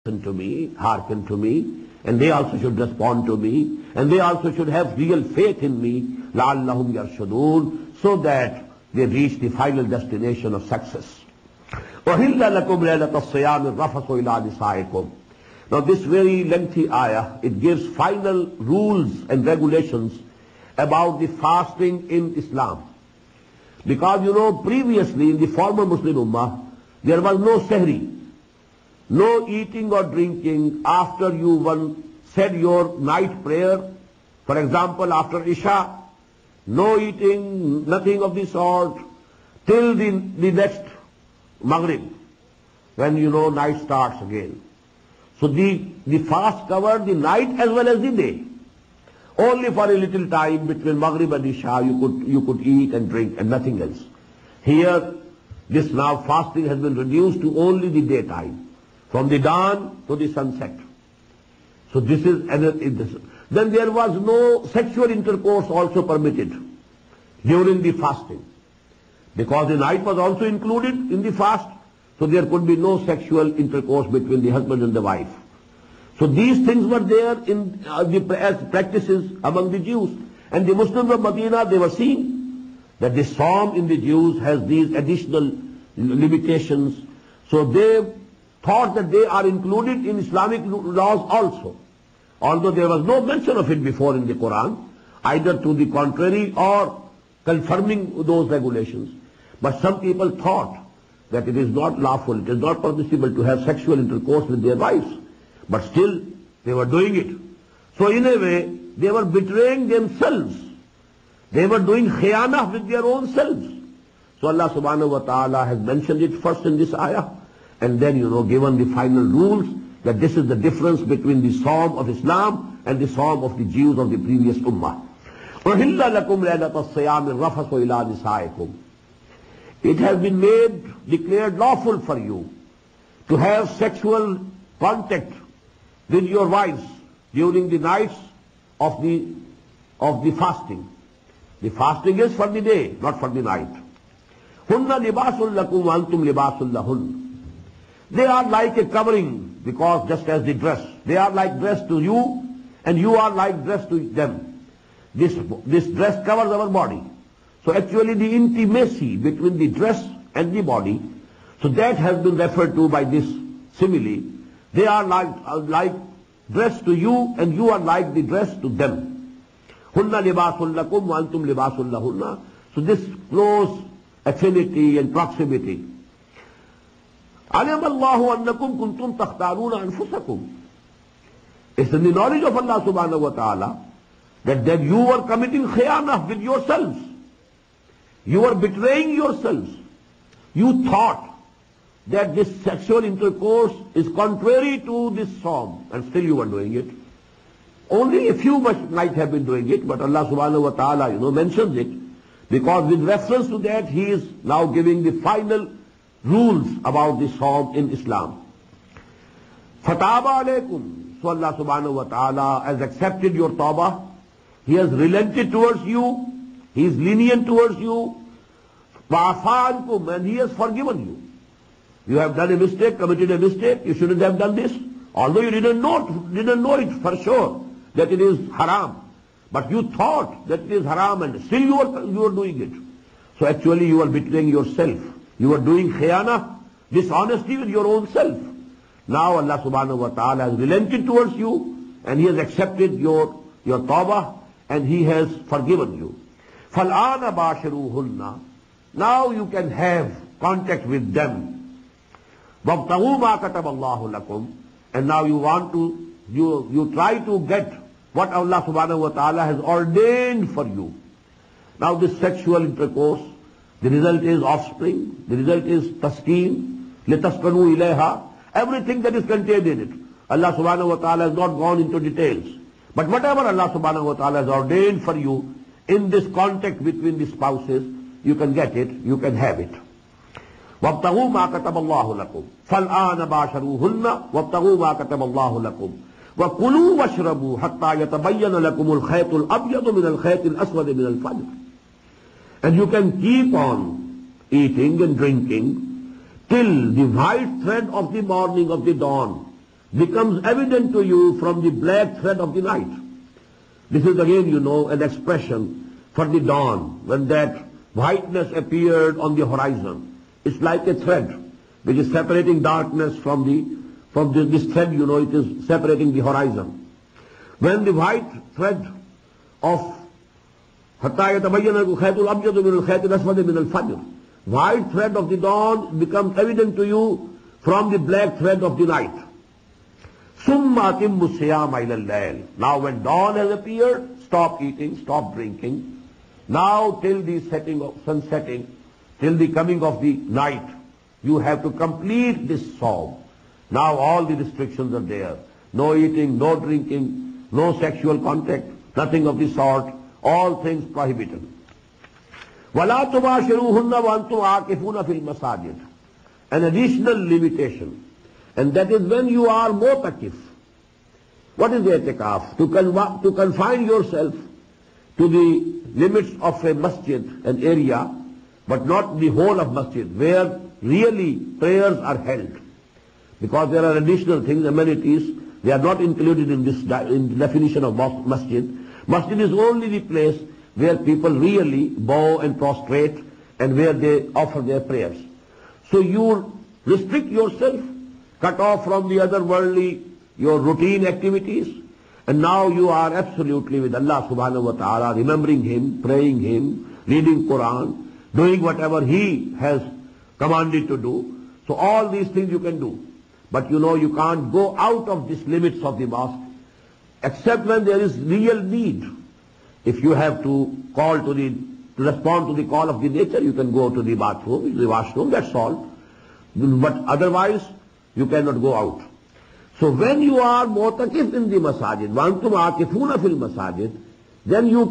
listen to me, hearken to me, and they also should respond to me, and they also should have real faith in me, لَعَلَّهُمْ يَرْشُدُونَ, so that they reach the final destination of success. وَهِلَّ لَكُمْ لَيْلَةَ الصِّيَامِ الرَّفَثُ إِلَىٰ نِسَائِكُمْ. Now this very lengthy ayah, it gives final rules and regulations about the fasting in Islam. Because you know, previously in the former Muslim Ummah, there was no sahri, no eating or drinking after you said your night prayer. For example, after Isha, no eating, nothing of the sort, till the next Maghrib, when you know night starts again. So the fast covered the night as well as the day. Only for a little time between Maghrib and Isha you could eat and drink and nothing else. Here, this now fasting has been reduced to only the daytime, from the dawn to the sunset. So this is, then there was no sexual intercourse also permitted during the fasting. Because the night was also included in the fast, so there could be no sexual intercourse between the husband and the wife. So these things were there in as practices among the Jews. And the Muslims of Medina, they were seeing that the Psalm in the Jews has these additional limitations. So they thought that they are included in Islamic laws also. Although there was no mention of it before in the Qur'an, either to the contrary or confirming those regulations. But some people thought that it is not lawful, it is not permissible to have sexual intercourse with their wives. But still, they were doing it. So in a way, they were betraying themselves. They were doing khiyanah with their own selves. So Allah subhanahu wa ta'ala has mentioned it first in this ayah, and then, given the final rules, that this is the difference between the Psalm of Islam and the Psalm of the Jews of the previous Ummah. وَهِلَّ لَكُمْ لَيْلَةَ الصِّيَامِ الرَّفَثُ إِلَىٰ نِسَائِكُمْ. It has been declared lawful for you to have sexual contact with your wives during the nights of the fasting. The fasting is for the day, not for the night. هُنَّ لِبَاسٌ لَكُمْ وَأَنْتُمْ لِبَاسٌ لَهُنَّ. They are like a covering, because just as the dress, they are like dress to you, and you are like dress to them. This dress covers our body. So actually the intimacy between the dress and the body, so that has been referred to by this simile. They are like dress to you, and you are like the dress to them. هُنَّ لِبَاسٌ لَكُمْ وَأَنْتُمْ لِبَاسٌ لَهُنَّ. So this close affinity and proximity. عَلِمَ اللَّهُ أَنَّكُمْ كُنْتُمْ تَخْتَارُونَ أَنفُسَكُمْ. It's in the knowledge of Allah subhanahu wa ta'ala that you were committing khiyanah with yourselves. You were betraying yourselves. You thought that this sexual intercourse is contrary to this psalm, and still you were doing it. Only a few might have been doing it, but Allah subhanahu wa ta'ala, mentions it, because with reference to that, He is now giving the final rules about this psalm in Islam. Fataba alaykum. So Allah subhanahu wa ta'ala has accepted your tawbah. He has relented towards you. He is lenient towards you. Wa'afa ankum, and He has forgiven you. You have done a mistake, committed a mistake, you shouldn't have done this. Although you didn't know it for sure that it is haram. But you thought that it is haram, and still you are doing it. So actually you are betraying yourself. You are doing khiyana, dishonesty with your own self. Now Allah subhanahu wa ta'ala has relented towards you, and He has accepted your tawbah, and He has forgiven you. فَالْآنَ بَاشِرُوهُنَّ. Now you can have contact with them. وَابْتَغُوا مَا كَتَبَ اللَّهُ لَكُمْ. And now you try to get what Allah subhanahu wa ta'ala has ordained for you. Now this sexual intercourse, the result is offspring, the result is taskin, لِتَسْكَنُوا إِلَيْهَا. Everything that is contained in it. Allah subhanahu wa ta'ala has not gone into details. But whatever Allah subhanahu wa ta'ala has ordained for you in this contact between the spouses, you can get it, you can have it. وَابْتَغُوا مَا كَتَبَ اللَّهُ لَكُمْ فَالْآنَ بَاشَرُوهُنَّ وَابْتَغُوا مَا كَتَبَ اللَّهُ لَكُمْ وَكُلُوا وَاشْرَبُوا حَتَّى يَتَبَيَّنَ لَكُمُ الْخَيْطُ الْأَبْيَضُ مِنَ الْخَيْطِ الْأَسْوَدِ مِنَ الْفَجْرِ. And you can keep on eating and drinking till the white thread of the morning, of the dawn, becomes evident to you from the black thread of the night. This is again, an expression for the dawn, when that whiteness appeared on the horizon. It's like a thread which is separating darkness from this thread, it is separating the horizon. When the white thread of white thread of the dawn becomes evident to you from the black thread of the night. Now when dawn has appeared, stop eating, stop drinking. Now till the sun setting, till the coming of the night, you have to complete this psalm. Now all the restrictions are there. No eating, no drinking, no sexual contact, nothing of the sort. All things prohibited. وَلَا تُبَاشِرُوهُنَّ وَأَنْتُمْ عَاكِفُونَ فِي الْمَسَاجِدِ. An additional limitation. And that is when you are mu'takif. What is the i'tikaf? To confine yourself to the limits of a masjid, an area, but not the whole of masjid, where really prayers are held. Because there are additional things, amenities, they are not included in the definition of masjid. Masjid is only the place where people really bow and prostrate and where they offer their prayers. So you restrict yourself, cut off from the other worldly, your routine activities, and now you are absolutely with Allah subhanahu wa ta'ala, remembering Him, praying Him, reading Qur'an, doing whatever He has commanded to do. So all these things you can do. But you can't go out of these limits of the mosque, except when there is real need. If you have to respond to the call of the nature, you can go to the bathroom, the washroom, that's all. But otherwise, you cannot go out. So when you are mu'takif in the masajid, وَأَنْتُمْ عَاكِفُونَ فِي الْمَسَاجِد, then you